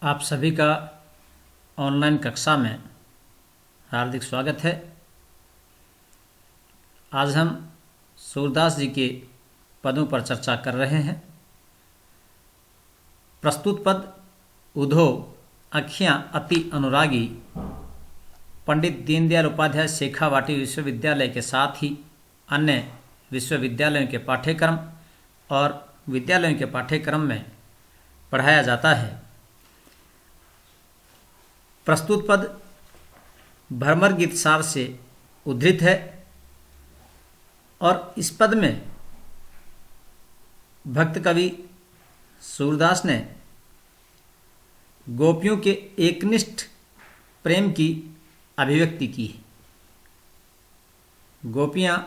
आप सभी का ऑनलाइन कक्षा में हार्दिक स्वागत है। आज हम सूरदास जी के पदों पर चर्चा कर रहे हैं। प्रस्तुत पद उधो अखियाँ अति अनुरागी पंडित दीनदयाल उपाध्याय शेखावाटी विश्वविद्यालय के साथ ही अन्य विश्वविद्यालयों के पाठ्यक्रम और विद्यालयों के पाठ्यक्रम में पढ़ाया जाता है। प्रस्तुत पद भ्रमर गीत सार से उद्धृत है और इस पद में भक्त कवि सूरदास ने गोपियों के एकनिष्ठ प्रेम की अभिव्यक्ति की है। गोपियाँ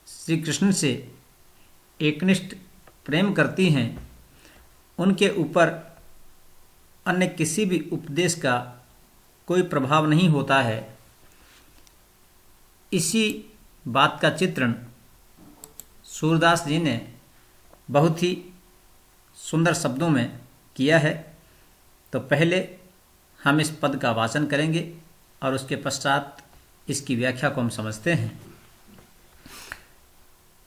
श्री कृष्ण से एकनिष्ठ प्रेम करती हैं, उनके ऊपर अन्य किसी भी उपदेश का कोई प्रभाव नहीं होता है। इसी बात का चित्रण सूरदास जी ने बहुत ही सुंदर शब्दों में किया है। तो पहले हम इस पद का वाचन करेंगे और उसके पश्चात इसकी व्याख्या को हम समझते हैं।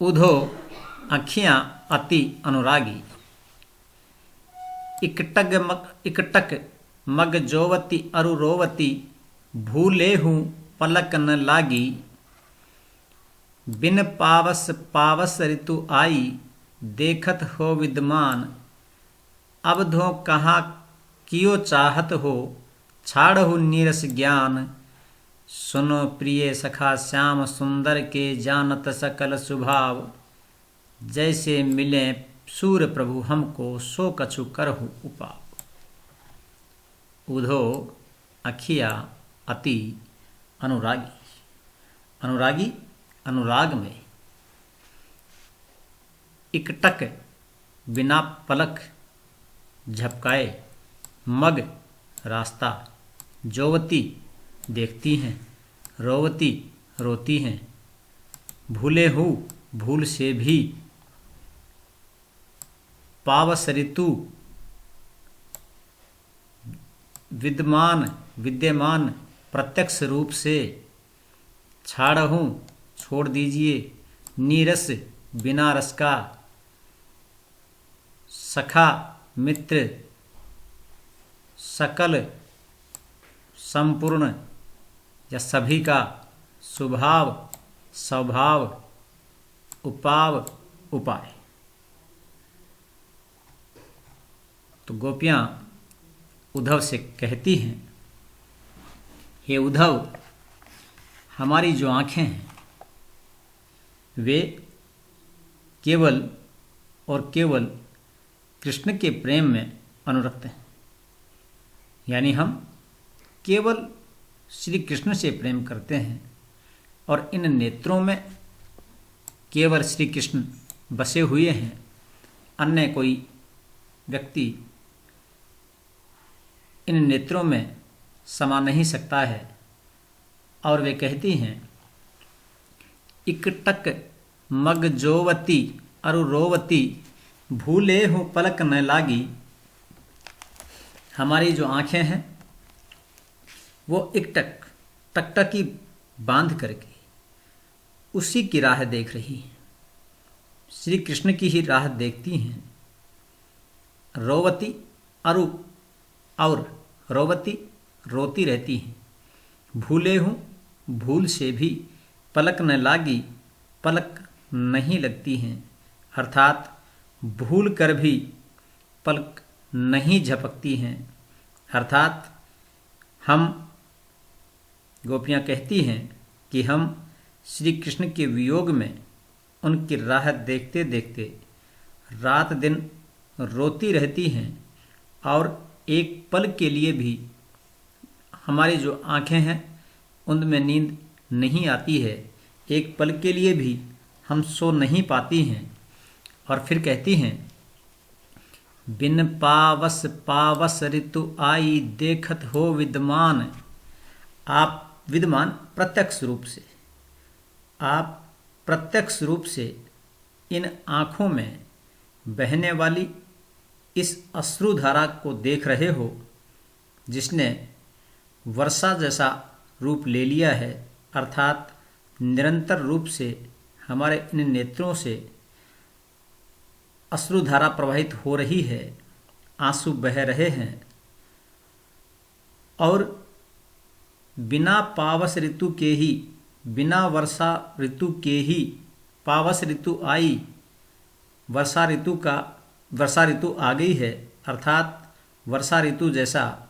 उधो अखियाँ अति अनुरागी इकटक मग जोवती अरु रोवती भूले हूँ पलक न लागी बिन पावस पावस ऋतु आई देखत हो विद्यमान अब धो कहाँ कियो चाहत हो छाड़हु नीरस ज्ञान सुनो प्रिय सखा श्याम सुंदर के जानत सकल स्वभाव जैसे मिले सूर्य प्रभु हमको सो कछु करहु उपाव। उधो अखिया अति अनुरागी अनुरागी अनुराग में इकटक बिना पलक झपकाए मग रास्ता जोवती देखती हैं रोवती रोती हैं भूले हूँ भूल से भी पावस ऋतु विद्यमान प्रत्यक्ष रूप से छाड़हूँ छोड़ दीजिए नीरस बिना रस का सखा मित्र सकल संपूर्ण या सभी का स्वभाव स्वभाव उपाव उपाय। तो गोपियाँ उद्धव से कहती हैं, हे उद्धव, हमारी जो आँखें हैं वे केवल और केवल कृष्ण के प्रेम में अनुरक्त हैं। यानी हम केवल श्री कृष्ण से प्रेम करते हैं और इन नेत्रों में केवल श्री कृष्ण बसे हुए हैं। अन्य कोई व्यक्ति इन नेत्रों में समा नहीं सकता है। और वे कहती हैं, इकटक मग जोवती अरु रोवती भूले हूँ पलक न लागी। हमारी जो आँखें हैं वो एकटक टकटकी बांध करके उसी की राह देख रही हैं, श्री कृष्ण की ही राह देखती हैं। रोवती अरु और रोवती रोती रहती हैं। भूले हूँ भूल से भी पलक न लागी पलक नहीं लगती हैं, अर्थात भूल कर भी पलक नहीं झपकती हैं। अर्थात हम गोपियाँ कहती हैं कि हम श्री कृष्ण के वियोग में उनकी राह देखते देखते रात दिन रोती रहती हैं और एक पल के लिए भी हमारी जो आँखें हैं उनमें नींद नहीं आती है। एक पल के लिए भी हम सो नहीं पाती हैं। और फिर कहती हैं, बिन पावस पावस ऋतु आई देखत हो विद्यमान। आप विद्यमान प्रत्यक्ष रूप से, आप प्रत्यक्ष रूप से इन आँखों में बहने वाली इस अश्रुधारा को देख रहे हो जिसने वर्षा जैसा रूप ले लिया है, अर्थात निरंतर रूप से हमारे इन नेत्रों से अश्रुधारा प्रवाहित हो रही है, आंसू बह रहे हैं और बिना पावस ऋतु के ही, बिना वर्षा ऋतु के ही पावस ऋतु आई, वर्षा ऋतु आ गई है, अर्थात वर्षा ऋतु जैसा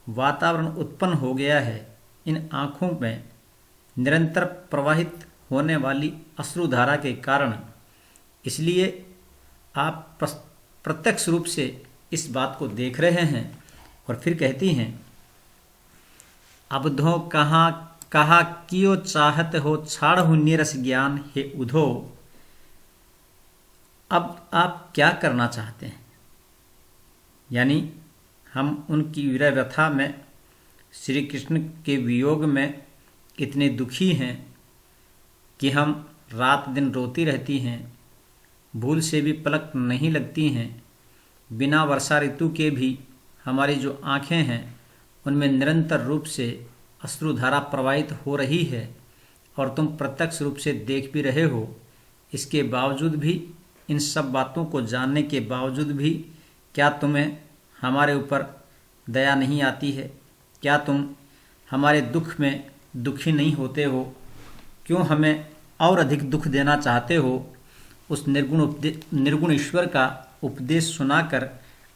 वातावरण उत्पन्न हो गया है इन आँखों में निरंतर प्रवाहित होने वाली अश्रुधारा के कारण। इसलिए आप प्रत्यक्ष रूप से इस बात को देख रहे हैं। और फिर कहती हैं, अबधो कहा कियो चाहत हो छाड़हु नीरस ज्ञान हे उधो। अब आप क्या करना चाहते हैं? यानी हम उनकी विरह व्यथा में, श्री कृष्ण के वियोग में इतने दुखी हैं कि हम रात दिन रोती रहती हैं, भूल से भी पलक नहीं लगती हैं। बिना वर्षा ऋतु के भी हमारी जो आँखें हैं उनमें निरंतर रूप से अश्रुधारा प्रवाहित हो रही है और तुम प्रत्यक्ष रूप से देख भी रहे हो। इसके बावजूद भी, इन सब बातों को जानने के बावजूद भी क्या तुम्हें हमारे ऊपर दया नहीं आती है? क्या तुम हमारे दुख में दुखी नहीं होते हो? क्यों हमें और अधिक दुख देना चाहते हो? उस निर्गुण ईश्वर का उपदेश सुनाकर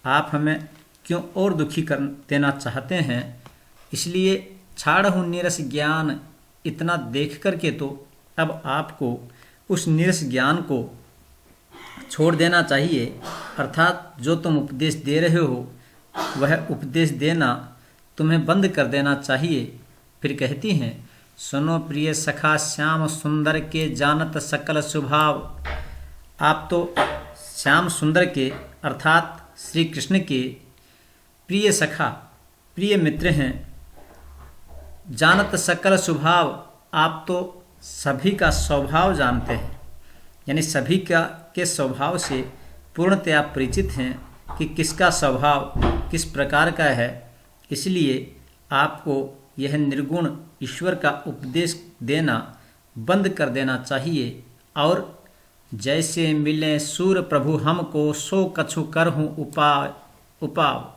आप हमें क्यों और दुखी कर देना चाहते हैं? इसलिए छाड़हु नीरस ज्ञान, इतना देख करके तो अब आपको उस नीरस ज्ञान को छोड़ देना चाहिए, अर्थात जो तुम उपदेश दे रहे हो वह उपदेश देना तुम्हें बंद कर देना चाहिए। फिर कहती हैं, सुनो प्रिय सखा श्याम सुंदर के जानत सकल स्वभाव। आप तो श्याम सुंदर के अर्थात श्री कृष्ण के प्रिय सखा, प्रिय मित्र हैं। जानत सकल स्वभाव, आप तो सभी का स्वभाव जानते हैं, यानी सभी के स्वभाव से पूर्णतया परिचित हैं कि किसका स्वभाव किस प्रकार का है। इसलिए आपको यह निर्गुण ईश्वर का उपदेश देना बंद कर देना चाहिए। और जैसे मिले सूर प्रभु हमको, सो कछु करहूँ उपाव।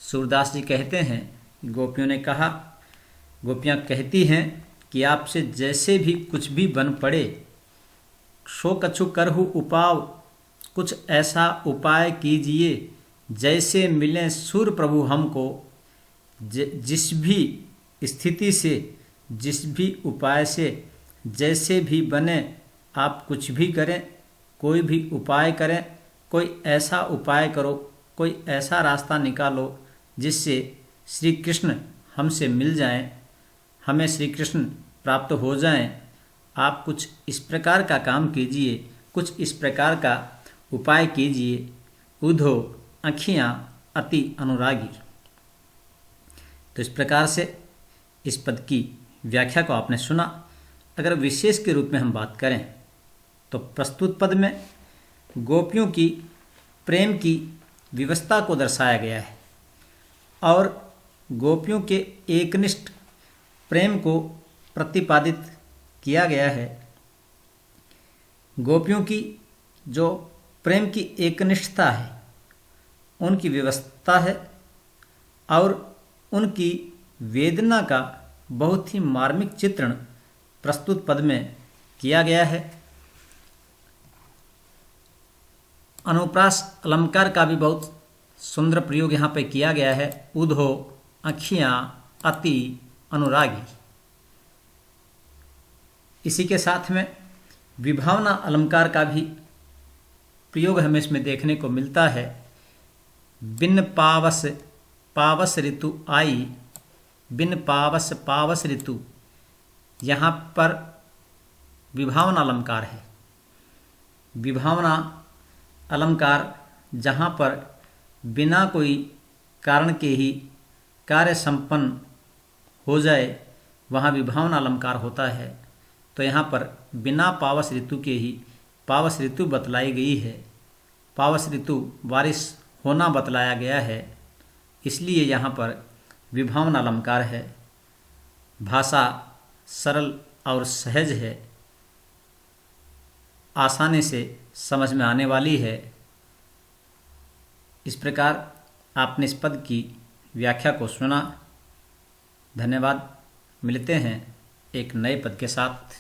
सूरदास जी कहते हैं, गोपियों ने कहा, गोपियाँ कहती हैं कि आपसे जैसे भी कुछ भी बन पड़े, सो कछु करहु उपाव, कुछ ऐसा उपाय कीजिए जैसे मिले सूर प्रभु हमको। जिस भी स्थिति से, जिस भी उपाय से, जैसे भी बने, आप कुछ भी करें, कोई भी उपाय करें, कोई ऐसा उपाय करो, कोई ऐसा रास्ता निकालो जिससे श्री कृष्ण हमसे मिल जाएं, हमें श्री कृष्ण प्राप्त हो जाएं। आप कुछ इस प्रकार का काम कीजिए, कुछ इस प्रकार का उपाय कीजिए। उधो आँखियाँ अति अनुरागी। तो इस प्रकार से इस पद की व्याख्या को आपने सुना। अगर विशेष के रूप में हम बात करें तो प्रस्तुत पद में गोपियों की प्रेम की व्यवस्था को दर्शाया गया है और गोपियों के एकनिष्ठ प्रेम को प्रतिपादित किया गया है। गोपियों की जो प्रेम की एकनिष्ठता है, उनकी व्यवस्था है और उनकी वेदना का बहुत ही मार्मिक चित्रण प्रस्तुत पद में किया गया है। अनुप्रास अलंकार का भी बहुत सुंदर प्रयोग यहाँ पे किया गया है। उधो आँखियाँ अति अनुरागी। इसी के साथ में विभावना अलंकार का भी प्रयोग हमें इसमें देखने को मिलता है। बिन पावस ऋतु आई, बिन पावस ऋतु, यहाँ पर विभावना अलंकार है। विभावना अलंकार जहाँ पर बिना कोई कारण के ही कार्य संपन्न हो जाए, वहाँ विभावना अलंकार होता है। तो यहाँ पर बिना पावस ऋतु के ही पावस ऋतु बतलाई गई है। पावस ऋतु बारिश होना बतलाया गया है, इसलिए यहाँ पर विभावन अलंकार है। भाषा सरल और सहज है, आसानी से समझ में आने वाली है। इस प्रकार आपने इस पद की व्याख्या को सुना। धन्यवाद। मिलते हैं एक नए पद के साथ।